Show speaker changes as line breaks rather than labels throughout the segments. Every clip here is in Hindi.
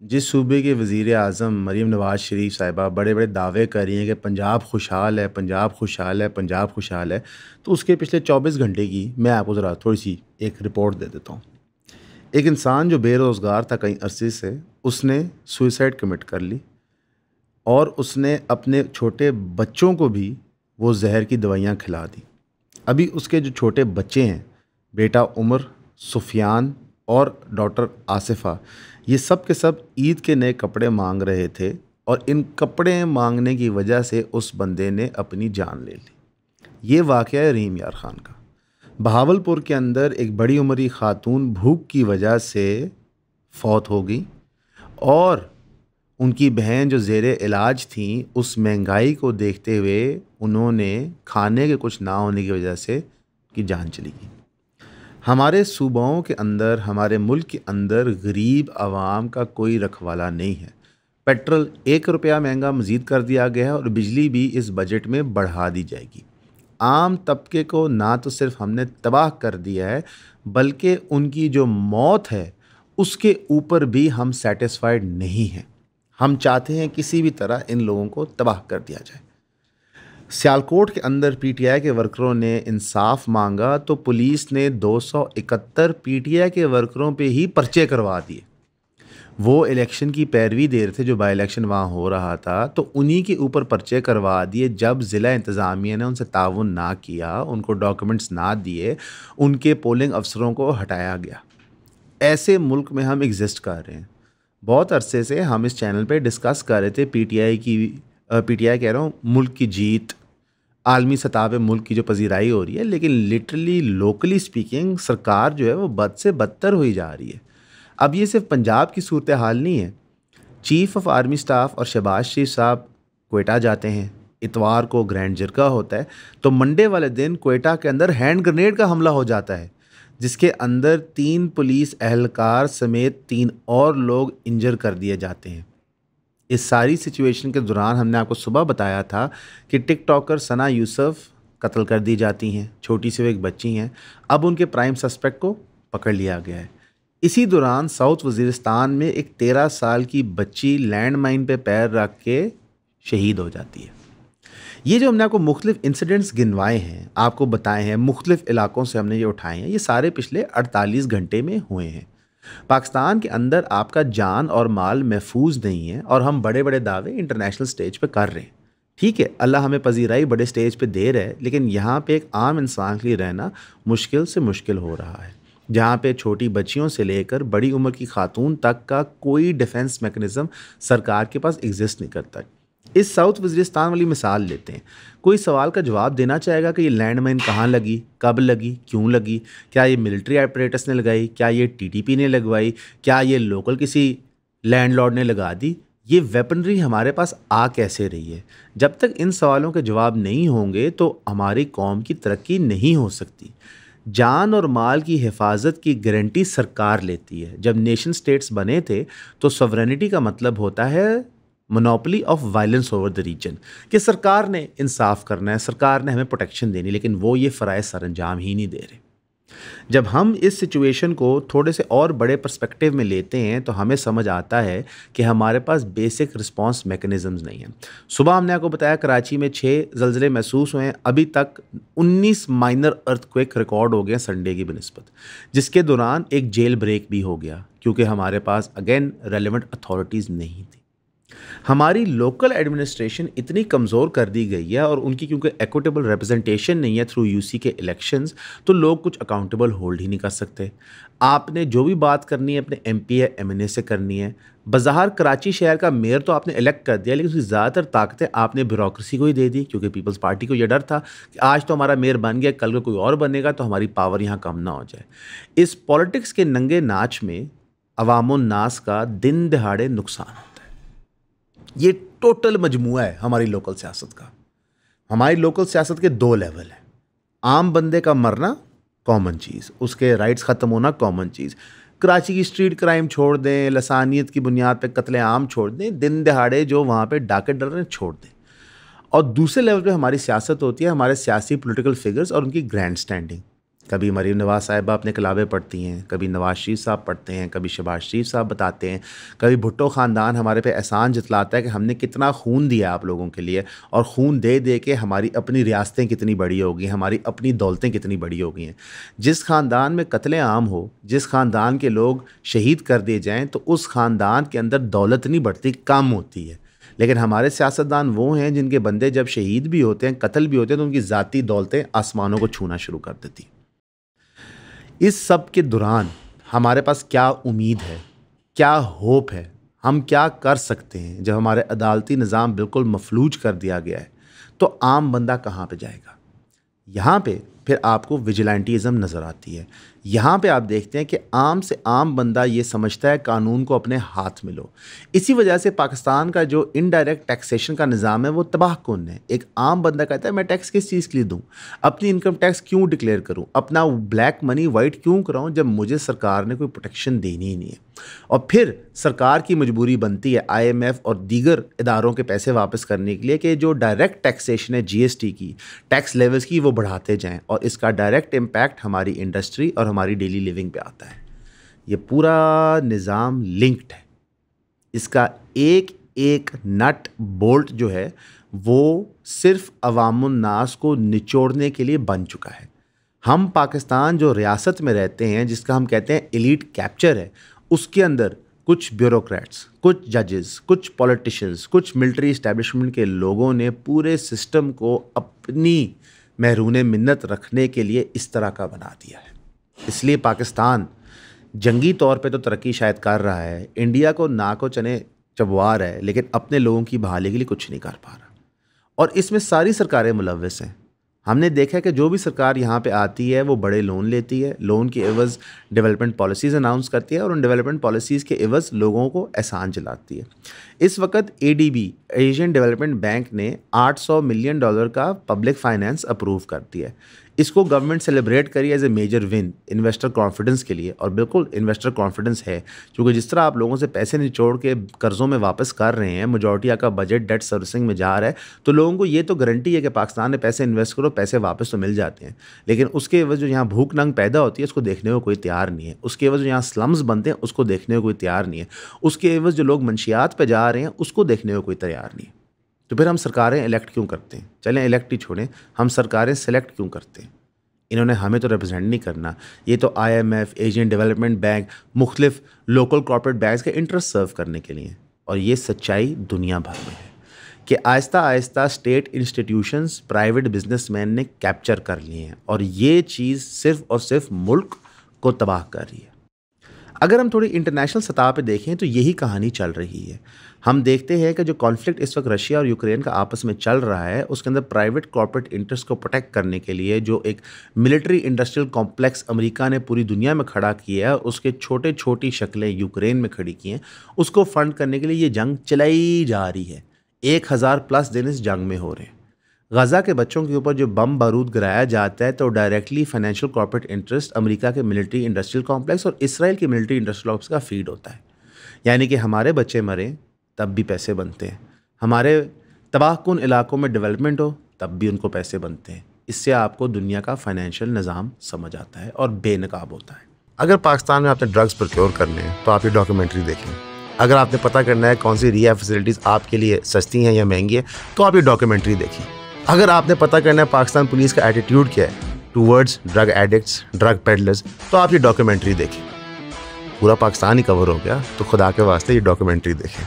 जिस सूबे के वज़ीर आज़म मरीम नवाज़ शरीफ साहिबा बड़े बड़े दावे कर रही हैं कि पंजाब खुशहाल है, पंजाब खुशहाल है, पंजाब खुशहाल है, तो उसके पिछले 24 घंटे की मैं आपको ज़रा थोड़ी सी एक रिपोर्ट दे देता हूँ। एक इंसान जो बेरोज़गार था कई अरसे से, उसने सुइसाइड कमिट कर ली और उसने अपने छोटे बच्चों को भी वो जहर की दवाइयाँ खिला दी। अभी उसके जो छोटे बच्चे हैं, बेटा उमर, सुफियान और डॉटर आसिफ़ा, ये सब के सब ईद के नए कपड़े मांग रहे थे और इन कपड़े मांगने की वजह से उस बंदे ने अपनी जान ले ली। ये वाक़या है रहीम यार ख़ान का। बहावलपुर के अंदर एक बड़ी उम्री खातून भूख की वजह से फौत हो गई और उनकी बहन जो ज़ेरे इलाज थी, उस महंगाई को देखते हुए उन्होंने खाने के कुछ ना होने की वजह से की जान चली गई। हमारे सूबाओं के अंदर, हमारे मुल्क के अंदर गरीब आवाम का कोई रखवाला नहीं है। पेट्रोल 1 रुपया महंगा मज़ीद कर दिया गया है और बिजली भी इस बजट में बढ़ा दी जाएगी। आम तबके को ना तो सिर्फ हमने तबाह कर दिया है, बल्कि उनकी जो मौत है उसके ऊपर भी हम सेटिस्फाइड नहीं हैं। हम चाहते हैं किसी भी तरह इन लोगों को तबाह कर दिया जाए। सियालकोट के अंदर पीटीआई के वर्करों ने इंसाफ मांगा तो पुलिस ने 271 पीटीआई के वर्करों पे ही पर्चे करवा दिए। वो इलेक्शन की पैरवी दे रहे थे, जो बाई इलेक्शन वहाँ हो रहा था, तो उन्हीं के ऊपर पर्चे करवा दिए। जब ज़िला इंतज़ामिया ने उनसे ताउन ना किया, उनको डॉक्यूमेंट्स ना दिए, उनके पोलिंग अफसरों को हटाया गया। ऐसे मुल्क में हम एग्जिस्ट कर रहे हैं। बहुत अरसे से हम इस चैनल पे डिस्कस कर रहे थे पीटीआई कह रहा हूँ, मुल्क की जीत, आलमी सतह पे मुल्क की जो पजीराई हो रही है, लेकिन लिटरली लोकली स्पीकिंग सरकार जो है वो बद से बदतर हुई जा रही है। अब ये सिर्फ पंजाब की सूरत हाल नहीं है। चीफ ऑफ आर्मी स्टाफ और शहबाज शरीफ साहब क्वेटा जाते हैं, इतवार को ग्रैंड जिरगा होता है, तो मंडे वाले दिन क्वेटा के अंदर हैंड ग्रेनेड का हमला हो जाता है, जिसके अंदर 3 पुलिस एहलकार समेत 3 और लोग इंजर कर दिए जाते हैं। इस सारी सिचुएशन के दौरान हमने आपको सुबह बताया था कि टिकटॉकर सना यूसुफ कत्ल कर दी जाती हैं, छोटी सी वो एक बच्ची हैं। अब उनके प्राइम सस्पेक्ट को पकड़ लिया गया है। इसी दौरान साउथ वज़ीरिस्तान में एक 13 साल की बच्ची लैंड माइन पे पैर रख के शहीद हो जाती है। ये जो हमने आपको मुख्तलिफ इंसिडेंट्स गिनवाए हैं, आपको बताए हैं, मुख्तलिफ इलाकों से हमने ये उठाए हैं, ये सारे पिछले 48 घंटे में हुए हैं। पाकिस्तान के अंदर आपका जान और माल महफूज नहीं है और हम बड़े बड़े दावे इंटरनेशनल स्टेज पे कर रहे हैं। ठीक है, अल्लाह हमें पजीराई बड़े स्टेज पे दे रहा है, लेकिन यहाँ पे एक आम इंसान के लिए रहना मुश्किल से मुश्किल हो रहा है, जहाँ पे छोटी बच्चियों से लेकर बड़ी उम्र की खातून तक का कोई डिफेंस मैकेनिज्म सरकार के पास एग्जिस्ट नहीं करता। इस साउथ वज़ीरिस्तान वाली मिसाल लेते हैं। कोई सवाल का जवाब देना चाहेगा कि ये लैंड माइन कहाँ लगी, कब लगी, क्यों लगी, क्या ये मिलिट्री ऑपरेटर्स ने लगाई, क्या ये टीटीपी ने लगवाई, क्या ये लोकल किसी लैंडलॉर्ड ने लगा दी, ये वेपनरी हमारे पास आ कैसे रही है? जब तक इन सवालों के जवाब नहीं होंगे तो हमारी कौम की तरक्की नहीं हो सकती। जान और माल की हिफाजत की गारंटी सरकार लेती है। जब नेशन स्टेट्स बने थे तो सॉवरेनिटी का मतलब होता है monopoly of violence over the region, कि सरकार ने इंसाफ करना है, सरकार ने हमें प्रोटेक्शन देनी, लेकिन वो ये फ़राइज़ सर अंजाम ही नहीं दे रहे। जब हम इस सिचुएशन को थोड़े से और बड़े पर्सपेक्टिव में लेते हैं तो हमें समझ आता है कि हमारे पास बेसिक रिस्पांस मैकेनिज़म्स नहीं हैं। सुबह हमने आपको बताया कराची में 6 ज़लज़ले महसूस हुए हैं। अभी तक 19 माइनर अर्थक्वेक रिकॉर्ड हो गए संडे की बनिस्बत, जिसके दौरान एक जेल ब्रेक भी हो गया, क्योंकि हमारे पास अगेन रेलेवेंट अथॉरिटीज़ नहीं थी। हमारी लोकल एडमिनिस्ट्रेशन इतनी कमज़ोर कर दी गई है और उनकी क्योंकि इक्विटेबल रिप्रेजेंटेशन नहीं है थ्रू यूसी के इलेक्शंस, तो लोग कुछ अकाउंटेबल होल्ड ही नहीं कर सकते। आपने जो भी बात करनी है अपने एमपी या एमएनए से करनी है। बज़ाहिर कराची शहर का मेयर तो आपने इलेक्ट कर दिया, लेकिन उसकी ज़्यादातर ताकतें आपने ब्यूरोक्रेसी को ही दे दी, क्योंकि पीपल्स पार्टी को यह डर था कि आज तो हमारा मेयर बन गया, कल को कोई और बनेगा तो हमारी पावर यहाँ कम ना हो जाए। इस पॉलिटिक्स के नंगे नाच में अवामुन नास का दिन दहाड़े नुकसान होता है। ये टोटल मजमुआ है हमारी लोकल सियासत का। हमारी लोकल सियासत के 2 लेवल हैं। आम बंदे का मरना कॉमन चीज़, उसके राइट्स ख़त्म होना कॉमन चीज़। कराची की स्ट्रीट क्राइम छोड़ दें, लसानियत की बुनियाद पे कत्ले आम छोड़ दें, दिन दहाड़े जो वहाँ पे डाके डर रहे हैं छोड़ दें। और दूसरे लेवल पे हमारी सियासत होती है, हमारे सियासी पॉलिटिकल फिगर्स और उनकी ग्रैंड स्टैंडिंग। कभी मरीम नवाज साहिबा अपने कलावे पढ़ती हैं, कभी नवाज शरीफ साहब पढ़ते हैं, कभी शहबाज शरीफ साहब बताते हैं, कभी भुट्टो ख़ानदान हमारे पे एहसान जतलाता है कि हमने कितना खून दिया आप लोगों के लिए, और खून दे दे के हमारी अपनी रियासतें कितनी बड़ी हो गई, हमारी अपनी दौलतें कितनी बड़ी हो गई हैं। जिस ख़ानदान में कत्ले आम हो, जिस ख़ानदान के लोग शहीद कर दिए जाएँ, तो उस ख़ानदान के अंदर दौलत नहीं बढ़ती, कम होती है। लेकिन हमारे सियासतदान वो हैं जिनके बंदे जब शहीद भी होते हैं, कत्ल भी होते हैं, तो उनकी ज़ाती दौलतें आसमानों को छूना शुरू कर देती। इस सब के दौरान हमारे पास क्या उम्मीद है, क्या होप है, हम क्या कर सकते हैं जब हमारे अदालती निज़ाम बिल्कुल मफलूज कर दिया गया है? तो आम बंदा कहाँ पे जाएगा? यहाँ पे फिर आपको विजिलेंटिज़म नज़र आती है। यहाँ पे आप देखते हैं कि आम से आम बंदा ये समझता है कानून को अपने हाथ में लो। इसी वजह से पाकिस्तान का जो इनडायरेक्ट टैक्सेशन का निज़ाम है वो तबाहकुन है। एक आम बंदा कहता है मैं टैक्स किस चीज़ के लिए दूँ, अपनी इनकम टैक्स क्यों डिक्लेयर करूँ, अपना ब्लैक मनी वाइट क्यों कराऊँ जब मुझे सरकार ने कोई प्रोटेक्शन देनी ही नहीं है। और फिर सरकार की मजबूरी बनती है IMF और दीगर इदारों के पैसे वापस करने के लिए कि जो डायरेक्ट टैक्सेशन है GST की, टैक्स लेवल्स की, वो बढ़ाते जाएं, और इसका डायरेक्ट इम्पैक्ट हमारी इंडस्ट्री और हमारी डेली लिविंग पे आता है। ये पूरा निज़ाम लिंक्ड है। इसका एक एक नट बोल्ट जो है वो सिर्फ अवामुन नास को निचोड़ने के लिए बन चुका है। हम पाकिस्तान जो रियासत में रहते हैं, जिसका हम कहते हैं एलीट कैप्चर है, उसके अंदर कुछ ब्यूरोक्रेट्स, कुछ जजेस, कुछ पॉलिटिशियंस, कुछ मिलिट्री इस्टेब्लिशमेंट के लोगों ने पूरे सिस्टम को अपनी महरून मिन्नत रखने के लिए इस तरह का बना दिया है। इसलिए पाकिस्तान जंगी तौर पे तो तरक्की शायद कर रहा है, इंडिया को नाको चने चबवा रहा है, लेकिन अपने लोगों की बहाली के लिए कुछ नहीं कर पा रहा। और इसमें सारी सरकारें मुलव्वस हैं। हमने देखा है कि जो भी सरकार यहाँ पे आती है वो बड़े लोन लेती है, लोन के एवज़ डेवलपमेंट पॉलिसीज़ अनाउंस करती है, और उन डेवलपमेंट पॉलिसीज़ के एवज़ लोगों को एहसान जलाती है। इस वक्त ADB, एशियन डेवलपमेंट बैंक ने $800 मिलियन का पब्लिक फाइनेंस अप्रूव कर दिया है। इसको गवर्नमेंट सेलिब्रेट करी as a major win investor confidence के लिए, और बिल्कुल इन्वेस्टर कॉन्फिडेंस है, क्योंकि जिस तरह आप लोगों से पैसे निचोड़ के कर्ज़ों में वापस कर रहे हैं, मेजॉरिटी आपका बजट डेट सर्विसिंग में जा रहा है, तो लोगों को ये तो गारंटी है कि पाकिस्तान में पैसे इन्वेस्ट करो, पैसे वापस तो मिल जाते हैं। लेकिन उसके एवज़ जो यहाँ भूख नंग पैदा होती है उसको देखने को कोई तैयार नहीं है। उसके एवज़ जो यहाँ स्लम्स बनते हैं उसको देखने को कोई तैयार नहीं है। उसके एवज़ जो लोग मंशियात पर जा रहे हैं उसको देखने को कोई तैयार नहीं है। तो फिर हम सरकारें इलेक्ट क्यों करते हैं? चलें इलेक्ट ही छोड़ें, हम सरकारें सेलेक्ट क्यों करते हैं? इन्होंने हमें तो रिप्रेजेंट नहीं करना। ये तो IMF, एशियन डेवलपमेंट बैंक, मुख्तलिफ लोकल कॉर्पोरेट बैंक्स के इंटरेस्ट सर्व करने के लिए। और ये सच्चाई दुनिया भर में है कि Aahista Aahista state institutions private businessman ने कैप्चर कर लिए हैं, और ये चीज़ सिर्फ़ और सिर्फ मुल्क को तबाह कर रही है। अगर हम थोड़ी इंटरनेशनल सतह पे देखें तो यही कहानी चल रही है। हम देखते हैं कि जो कॉन्फ्लिक्ट इस वक्त रशिया और यूक्रेन का आपस में चल रहा है, उसके अंदर प्राइवेट कॉर्पोरेट इंटरेस्ट को प्रोटेक्ट करने के लिए जो एक मिलिट्री इंडस्ट्रियल कॉम्प्लेक्स अमेरिका ने पूरी दुनिया में खड़ा किया है, उसके छोटे छोटी शक्लें यूक्रेन में खड़ी की हैं, उसको फंड करने के लिए ये जंग चलाई जा रही है। 1000+ दिन इस जंग में हो रहे हैं। गज़ा के बच्चों के ऊपर जो बम बारूद गिराया जाता है तो directly financial corporate interest America के मिलिट्री इंडस्ट्रियल कॉम्प्लेक्स और इसराइल के मिलिट्री इंडस्ट्रियल कॉम्प्लेक्स का फीड होता है। यानी कि हमारे बच्चे मरें तब भी पैसे बनते हैं, हमारे तबाहकुन इलाकों में डेवलपमेंट हो तब भी उनको पैसे बनते हैं। इससे आपको दुनिया का फाइनेंशियल निज़ाम समझ आता है और बेनकाब होता है। अगर पाकिस्तान में आपने ड्रग्स प्रोक्योर करने हैं तो आप ये डॉक्यूमेंट्री देखें। अगर आपने पता करना है कौन सी रिहा फैसिलिटीज़ आपके लिए सस्ती हैं या महंगी है तो आप ये डॉक्यूमेंट्री देखें। अगर आपने पता करना है पाकिस्तान पुलिस का एटीट्यूड क्या है towards drug addicts, drug peddlers, तो आप ये डॉक्यूमेंट्री देखें। पूरा पाकिस्तान ही कवर हो गया, तो खुदा के वास्ते ये डॉक्यूमेंट्री देखें।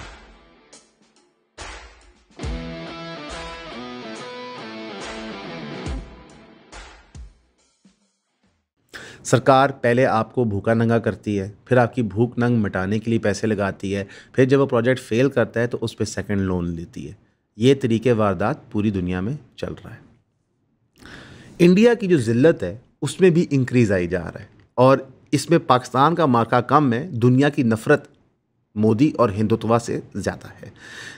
सरकार पहले आपको भूखा नंगा करती है, फिर आपकी भूख नंग मिटाने के लिए पैसे लगाती है, फिर जब वो प्रोजेक्ट फेल करता है तो उस पर सेकंड लोन लेती है। ये तरीके वारदात पूरी दुनिया में चल रहा है। इंडिया की जो ज़िल्लत है उसमें भी इंक्रीज़ आई जा रहा है, और इसमें पाकिस्तान का मार्का कम है, दुनिया की नफ़रत मोदी और हिंदुत्वा से ज़्यादा है।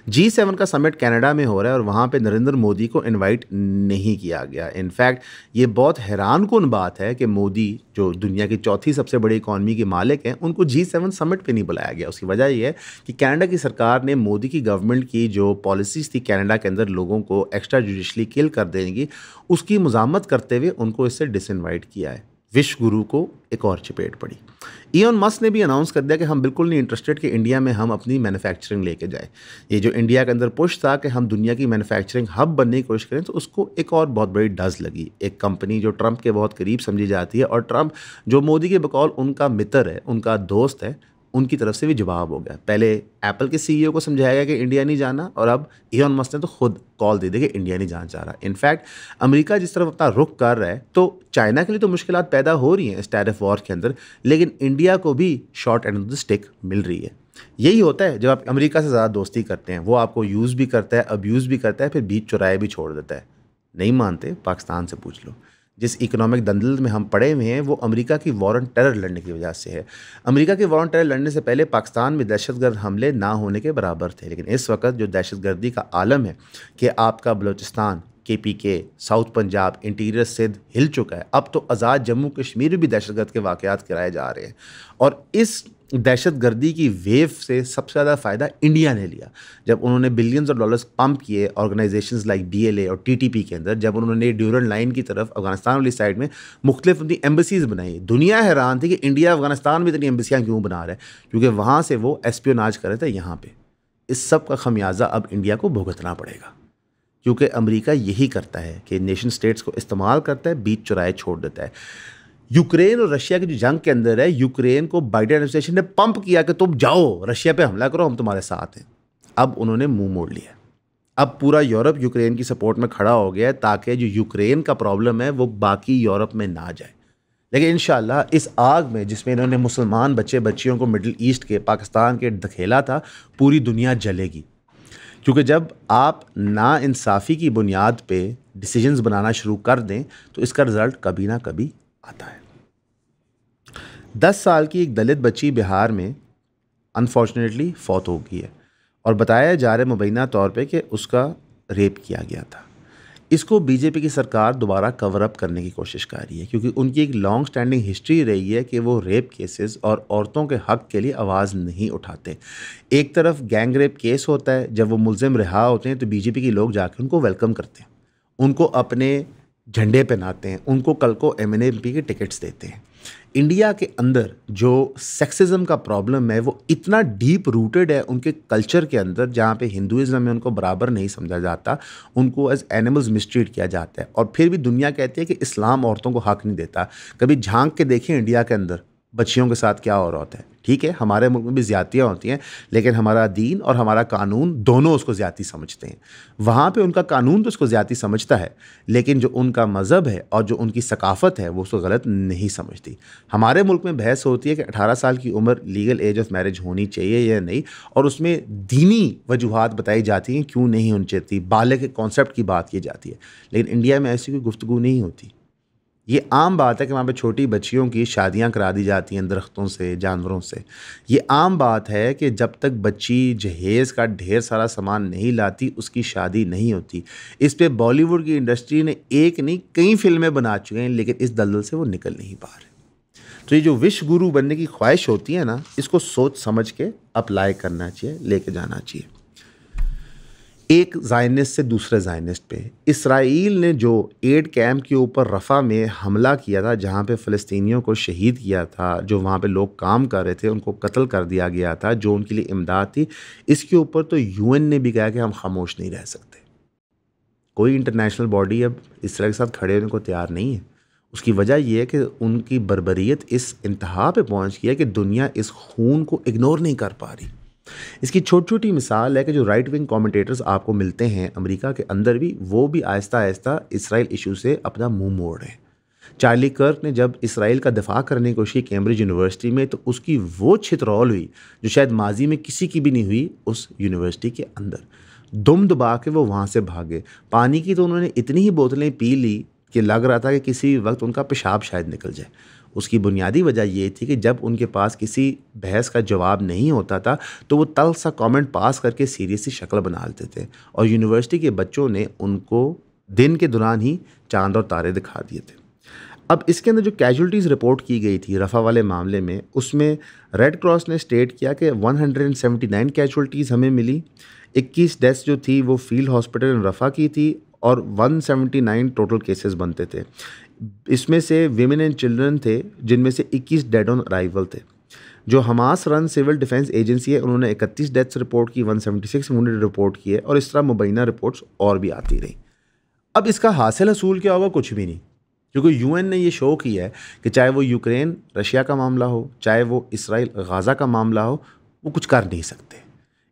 G7 का समिट कनाडा में हो रहा है और वहाँ पे नरेंद्र मोदी को इनवाइट नहीं किया गया। इनफैक्ट ये बहुत हैरानकुन बात है कि मोदी जो दुनिया की चौथी सबसे बड़ी इकॉनमी के मालिक हैं, उनको G7 समिट पे नहीं बुलाया गया। उसकी वजह ये है कि कनाडा की सरकार ने मोदी की गवर्नमेंट की जो पॉलिसीज़ थी कनाडा के अंदर लोगों को एक्स्ट्रा जुडिशली किल कर देने की, उसकी मज़ामत करते हुए उनको इससे डिसइनवाइट किया है। विश्व गुरु को एक और चपेट पड़ी। इलॉन मस्क ने भी अनाउंस कर दिया कि हम बिल्कुल नहीं इंटरेस्टेड कि इंडिया में हम अपनी मैन्युफैक्चरिंग लेके जाएं। ये जो इंडिया के अंदर पुश था कि हम दुनिया की मैन्युफैक्चरिंग हब बनने की कोशिश करें, तो उसको एक और बहुत बड़ी डज लगी। एक कंपनी जो ट्रंप के बहुत करीब समझी जाती है, और ट्रंप जो मोदी के बकौल उनका मित्र है, उनका दोस्त है, उनकी तरफ से भी जवाब हो गया। पहले एप्पल के सीईओ को समझाया गया कि इंडिया नहीं जाना, और अब इलॉन मस्क ने तो खुद कॉल दे दी कि इंडिया नहीं जाना चाह रहा। इनफैक्ट अमेरिका जिस तरफ अपना रुख कर रहा है, तो चाइना के लिए तो मुश्किलात पैदा हो रही हैं इस टैरिफ वॉर के अंदर, लेकिन इंडिया को भी short end of the stick मिल रही है। यही होता है जब आप अमेरिका से ज़्यादा दोस्ती करते हैं, वो आपको यूज़ भी करता है, अब्यूज़ भी करता है, फिर बीच चौराहे भी छोड़ देता है। नहीं मानते? पाकिस्तान से पूछ लो। जिस इकोनॉमिक दंगल में हम पड़े हुए हैं, वो अमेरिका की वॉर ऑन टेरर लड़ने की वजह से है। अमेरिका की वॉर ऑन टेरर लड़ने से पहले पाकिस्तान में दहशतगर्द हमले ना होने के बराबर थे, लेकिन इस वक्त जो दहशतगर्दी का आलम है कि आपका Balochistan, KPK, south Punjab, interior Sindh हिल चुका है। अब तो आज़ाद जम्मू कश्मीर में भी दहशतगर्द के वाक़यात कराए जा रहे हैं, और इस दहशतगर्दी की वेव से सबसे ज़्यादा फ़ायदा इंडिया ने लिया। जब उन्होंने बिलियंस ऑफ डॉलर्स पंप किए ऑर्गेनाइजेशंस लाइक BLA और TTP के अंदर, जब उन्होंने ड्यूरल लाइन की तरफ अफगानिस्तान वाली साइड में मुख्तलिफ अपनी एम्बेसीज़ बनाई, दुनिया हैरान थी कि इंडिया अफगानिस्तान में इतनी एम्बेसियाँ क्यों बना रहा है, क्योंकि वहाँ से वो एस्पियोनाज कर रहे थे यहाँ पर। इस सब का खमियाजा अब इंडिया को भुगतना पड़ेगा, क्योंकि अमेरिका यही करता है कि नेशन स्टेट्स को इस्तेमाल करता है, बीच चौराहे छोड़ देता है। यूक्रेन और रशिया की जो जंग के अंदर है, यूक्रेन को बाइडेन एडमिनिस्ट्रेशन ने पंप किया कि तुम जाओ रशिया पे हमला करो, हम तुम्हारे साथ हैं। अब उन्होंने मुंह मोड़ लिया। अब पूरा यूरोप यूक्रेन की सपोर्ट में खड़ा हो गया है, ताकि जो यूक्रेन का प्रॉब्लम है वो बाकी यूरोप में ना जाए। लेकिन इंशाल्लाह इस आग में जिसमें इन्होंने मुसलमान बच्चे बच्चियों को मिडिल ईस्ट के, पाकिस्तान के धकेला था, पूरी दुनिया जलेगी। क्योंकि जब आप नाइंसाफ़ी की बुनियाद पे डिसीजंस बनाना शुरू कर दें, तो इसका रिज़ल्ट कभी ना कभी आता है। 10 साल की एक दलित बच्ची बिहार में अनफॉर्चुनेटली फौत हो गई है, और बताया जा रहा है मुबैना तौर पे कि उसका रेप किया गया था। इसको बीजेपी की सरकार दोबारा कवर अप करने की कोशिश कर रही है, क्योंकि उनकी एक लॉन्ग स्टैंडिंग हिस्ट्री रही है कि वो रेप केसेस और औरतों के हक़ के लिए आवाज़ नहीं उठाते। एक तरफ गैंग रेप केस होता है, जब वो मुलजिम रिहा होते हैं तो बीजेपी के लोग जाकर उनको वेलकम करते हैं, उनको अपने झंडे पहनाते हैं, उनको कल को MNA-MP के टिकट्स देते हैं। इंडिया के अंदर जो सेक्सिज्म का प्रॉब्लम है, वो इतना डीप रूटेड है उनके कल्चर के अंदर, जहाँ पे हिंदुइज्म में उनको बराबर नहीं समझा जाता, उनको एज एनिमल्स मिसट्रीट किया जाता है। और फिर भी दुनिया कहती है कि इस्लाम औरतों को हक़ नहीं देता। कभी झांक के देखें इंडिया के अंदर बच्चियों के साथ क्या हो रहा होता है। ठीक है, हमारे मुल्क में भी ज़्यादतियाँ होती हैं, लेकिन हमारा दीन और हमारा कानून दोनों उसको ज़्यादती समझते हैं। वहाँ पे उनका कानून तो उसको ज़्यादती समझता है, लेकिन जो उनका मज़हब है और जो उनकी सकाफ़त है वो उसको गलत नहीं समझती। हमारे मुल्क में बहस होती है कि 18 साल की उम्र लीगल एज ऑफ मैरिज होनी चाहिए या नहीं, और उसमें दीनी वजूहात बताई जाती हैं क्यों नहीं होनी चाहिए, बालिग के कॉन्सेप्ट की बात की जाती है। लेकिन इंडिया में ऐसी कोई गुफ्तगू नहीं होती। ये आम बात है कि वहाँ पे छोटी बच्चियों की शादियाँ करा दी जाती हैं दरख्तों से, जानवरों से। ये आम बात है कि जब तक बच्ची जहेज़ का ढेर सारा सामान नहीं लाती, उसकी शादी नहीं होती। इस पे बॉलीवुड की इंडस्ट्री ने एक नहीं कई फिल्में बना चुके हैं, लेकिन इस दलदल से वो निकल नहीं पा रहे। तो ये जो विश्व गुरु बनने की ख्वाहिश होती है ना, इसको सोच समझ के अप्लाई करना चाहिए, लेके जाना चाहिए। एक ज़ायनिस्ट से दूसरे ज़ायनिस्ट पे इसराइल ने जो एड कैंप के ऊपर रफ़ा में हमला किया था, जहाँ पे फ़लस्तीनियों को शहीद किया था, जो वहाँ पे लोग काम कर रहे थे उनको कत्ल कर दिया गया था, जो उनके लिए इमदाद थी, इसके ऊपर तो UN ने भी कहा कि हम खामोश नहीं रह सकते। कोई इंटरनेशनल बॉडी अब इसराइल के साथ खड़े होने को तैयार नहीं है। उसकी वजह यह है कि उनकी बर्बरियत इस इंतहा पे पहुँच गई है कि दुनिया इस खून को इग्नोर नहीं कर पा रही। इसकी छोटी छोटी मिसाल है कि जो राइट विंग कमेंटेटर्स आपको मिलते हैं अमेरिका के अंदर भी, वो भी आहिस्ता आहिस्ता इसराइल इशू से अपना मुंह मोड़ रहे हैं। चार्ली कर्क ने जब इसराइल का दिफा करने की कोशिश की कैम्ब्रिज यूनिवर्सिटी में, तो उसकी वो छितरौल हुई जो शायद माजी में किसी की भी नहीं हुई उस यूनिवर्सिटी के अंदर। दुम दबा के वो वहाँ से भागे। पानी की तो उन्होंने इतनी ही बोतलें पी ली कि लग रहा था कि किसी वक्त उनका पेशाब शायद निकल जाए। उसकी बुनियादी वजह ये थी कि जब उनके पास किसी बहस का जवाब नहीं होता था, तो वो तल्ख सा कमेंट पास करके सीरियस सी शक्ल बना लेते थे, और यूनिवर्सिटी के बच्चों ने उनको दिन के दौरान ही चांद और तारे दिखा दिए थे। अब इसके अंदर जो कैजुअल्टीज़ रिपोर्ट की गई थी रफ़ा वाले मामले में, उसमें रेड क्रॉस ने स्टेट किया कि 179 कैजुअल्टीज़ हमें मिली। 21 डेथ्स जो थी वो फील्ड हॉस्पिटल इन रफ़ा की थी, और 179 टोटल केसेस बनते थे। इसमें से विमेन एंड चिल्ड्रन थे जिनमें से 21 डेड ऑन अराइवल थे। जो Hamas run civil defence agency है उन्होंने 31 डेथ्स रिपोर्ट की, 176 वुंडेड रिपोर्ट किए और इस तरह मुबैना रिपोर्ट्स और भी आती रही। अब इसका हासिल हसूल क्या होगा? कुछ भी नहीं, क्योंकि यूएन ने ये शो किया है कि चाहे वो यूक्रेन रशिया का मामला हो, चाहे वो इसराइल गाज़ा का मामला हो, वो कुछ कर नहीं सकते।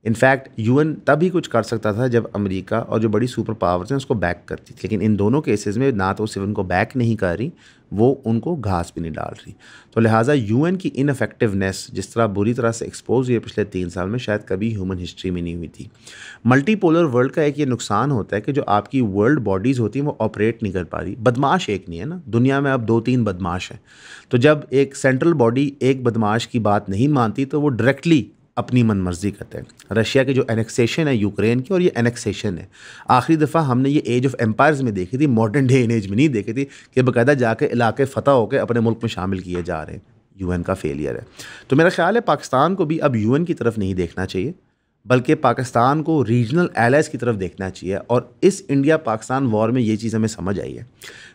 इनफैक्ट यूएन तभी कुछ कर सकता था जब अमेरिका और जो बड़ी सुपर पावर्स हैं उसको बैक करती थी, लेकिन इन दोनों केसेस में ना तो सिर्फ उनको बैक नहीं कर रही, वो उनको घास भी नहीं डाल रही। तो लिहाजा यूएन की इनफेक्टिवनेस जिस तरह बुरी तरह से एक्सपोज हुई है पिछले 3 साल में, शायद कभी ह्यूमन हिस्ट्री में नहीं हुई थी। मल्टीपोलर वर्ल्ड का एक ये नुकसान होता है कि जो आपकी वर्ल्ड बॉडीज़ होती हैं वो ऑपरेट नहीं कर पा रही। बदमाश एक नहीं है ना, दुनिया में अब 2-3 बदमाश हैं। तो जब एक सेंट्रल बॉडी एक बदमाश की बात नहीं मानती तो वो डायरेक्टली अपनी मनमर्जी करते हैं। रशिया की जो एनेक्सेशन है यूक्रेन की, और ये एनेक्सेशन है आखिरी दफ़ा हमने ये एज ऑफ एम्पायर्स में देखी थी, मॉडर्न डे इन एज में नहीं देखी थी कि बाकायदा जाके इलाके फ़तह होकर अपने मुल्क में शामिल किए जा रहे हैं। यूएन का फेलियर है। तो मेरा ख्याल है पाकिस्तान को भी अब यूएन की तरफ नहीं देखना चाहिए, बल्कि पाकिस्तान को रीजनल एलाइज की तरफ देखना चाहिए। और इस इंडिया पाकिस्तान वॉर में ये चीज़ हमें समझ आई है।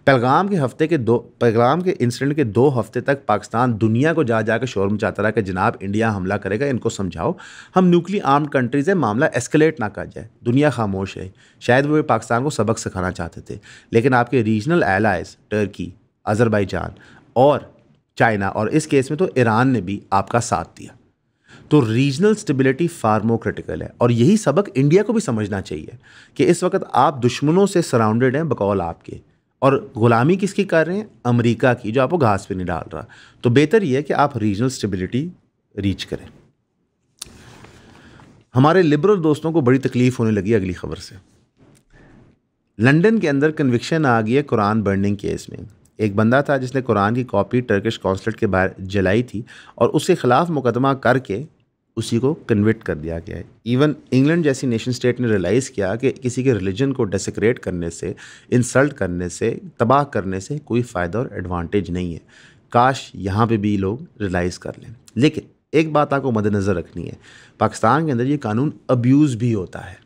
पहलगाम के इंसिडेंट के 2 हफ्ते तक पाकिस्तान दुनिया को जा के शोर मचाता रहा कि जनाब इंडिया हमला करेगा, इनको समझाओ, हम न्यूक्लियर आर्म्ड कंट्रीज़ है, मामला एस्केलेट ना कर जाए। दुनिया खामोश है। शायद वो पाकिस्तान को सबक सिखाना चाहते थे, लेकिन आपके रीजनल एलाइज टर्की, अज़रबैजान और चाइना, और इस केस में तो ईरान ने भी आपका साथ दिया। तो रीजनल स्टेबिलिटी फार मोर क्रिटिकल है, और यही सबक इंडिया को भी समझना चाहिए कि इस वक्त आप दुश्मनों से सराउंडेड हैं बकौल आपके, और ग़ुलामी किसकी कर रहे हैं? अमेरिका की, जो आपको घास पे नहीं डाल रहा। तो बेहतर यह है कि आप रीजनल स्टेबिलिटी रीच करें। हमारे लिबरल दोस्तों को बड़ी तकलीफ होने लगी अगली खबर से। लंदन के अंदर कन्विक्शन आ गई है कुरान बर्निंग केस में। एक बंदा था जिसने कुरान की कॉपी टर्किश कॉन्सुलेट के बाहर जलाई थी और उसके ख़िलाफ़ मुकदमा करके उसी को कन्विक्ट कर दिया गया है। इवन इंग्लैंड जैसी नेशन स्टेट ने रियलाइज़ किया कि किसी के रिलीजन को डेसिक्रेट करने से, इंसल्ट करने से, तबाह करने से कोई फ़ायदा और एडवांटेज नहीं है। काश यहाँ पे भी लोग रियलाइज़ कर लें। लेकिन एक बात आपको मद्देनज़र रखनी है, पाकिस्तान के अंदर ये कानून अब्यूज़ भी होता है।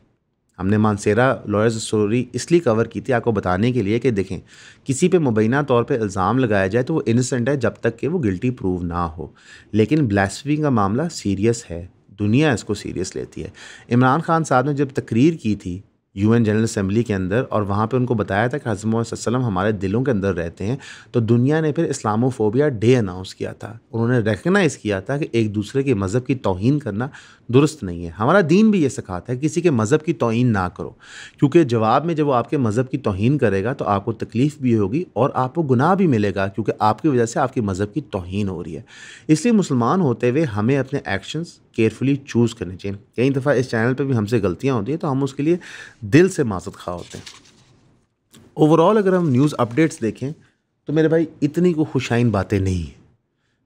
हमने मानसेरा लॉयर्स स्टोरी इसलिए कवर की थी आपको बताने के लिए कि देखें, किसी पे मुबैना तौर पे इल्ज़ाम लगाया जाए तो वो इनोसेंट है जब तक कि वो गिल्टी प्रूव ना हो, लेकिन ब्लास्फेमी का मामला सीरियस है, दुनिया इसको सीरियस लेती है। इमरान खान साहब ने जब तकरीर की थी यूएन जनरल असेंबली के अंदर और वहाँ पे उनको बताया था कि हज़रत मोहम्मद सल्लल्लाहु अलैहि वसल्लम हमारे दिलों के अंदर रहते हैं, तो दुनिया ने फिर इस्लामोफोबिया डे अनाउंस किया था। उन्होंने रिकगनाइज़ किया था कि एक दूसरे के मज़हब की तौहीन करना दुरुस्त नहीं है। हमारा दीन भी ये सिखाता है किसी के मज़हब की तौहीन ना करो, क्योंकि जवाब में जब वो आपके मज़हब की तौहीन करेगा तो आपको तकलीफ़ भी होगी और आपको गुनाह भी मिलेगा, क्योंकि आपकी वजह से आपके मज़हब की तौहीन हो रही है। इसलिए मुसलमान होते हुए हमें अपने एक्शंस केयरफुली चूज़ करने चाहिए। कई दफ़ा इस चैनल पे भी हमसे गलतियाँ होती हैं तो हम उसके लिए दिल से माज़रत खा होते हैं। ओवरऑल अगर हम न्यूज़ अपडेट्स देखें तो मेरे भाई इतनी को खुशाइन बातें नहीं हैं।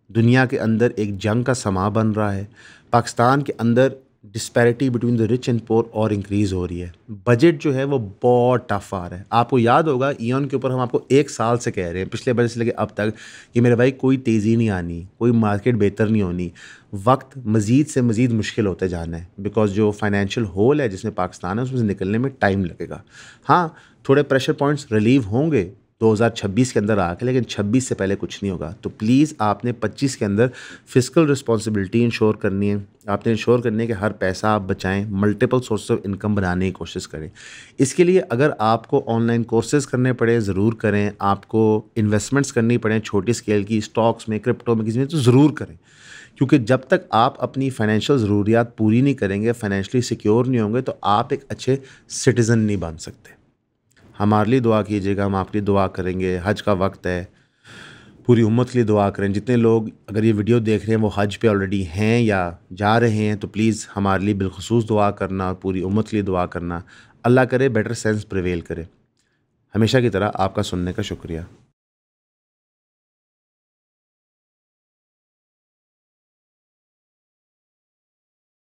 दुनिया के अंदर एक जंग का समा बन रहा है। पाकिस्तान के अंदर disparity between the rich and poor और इंक्रीज़ हो रही है। बजट जो है वो बहुत टफ आ रहा है। आपको याद होगा ईओन के ऊपर हम आपको 1 साल से कह रहे हैं, पिछले बजट से लेकर अब तक, कि मेरे भाई कोई तेज़ी नहीं आनी, कोई मार्केट बेहतर नहीं होनी, वक्त मज़ीद से मज़ीद मुश्किल होते जाना है, बिकॉज जो फाइनेंशियल होल है जिसमें पाकिस्तान है उसमें से निकलने में टाइम लगेगा। हाँ, थोड़े प्रेशर पॉइंट्स रिलीव होंगे 2026 के अंदर आके, लेकिन 26 से पहले कुछ नहीं होगा। तो प्लीज़ आपने 25 के अंदर फिस्कल रिस्पॉन्सिबिलिटी इंश्योर करनी है। आपने इंश्योर करनी है कि हर पैसा आप बचाएं, मल्टीपल सोर्स ऑफ इनकम बनाने की कोशिश करें। इसके लिए अगर आपको ऑनलाइन कोर्सेज़ करने पड़े ज़रूर करें, आपको इन्वेस्टमेंट्स करनी पड़े छोटी स्केल की, स्टॉक्स में, क्रिप्टो में, किसी में, तो ज़रूर करें, क्योंकि जब तक आप अपनी फाइनेंशियल ज़रूरियात पूरी नहीं करेंगे, फाइनेंशियली सिक्योर नहीं होंगे, तो आप एक अच्छे सिटीज़न नहीं बन सकते। हमारे लिए दुआ कीजिएगा, हम आपके लिए दुआ करेंगे। हज का वक्त है, पूरी उम्मत के लिए दुआ करें। जितने लोग अगर ये वीडियो देख रहे हैं वो हज पे ऑलरेडी हैं या जा रहे हैं, तो प्लीज़ हमारे लिए बिलखुसूस दुआ करना और पूरी उम्मत के लिए दुआ करना। अल्लाह करे बेटर सेंस प्रिवेल करे। हमेशा की तरह आपका सुनने का शुक्रिया।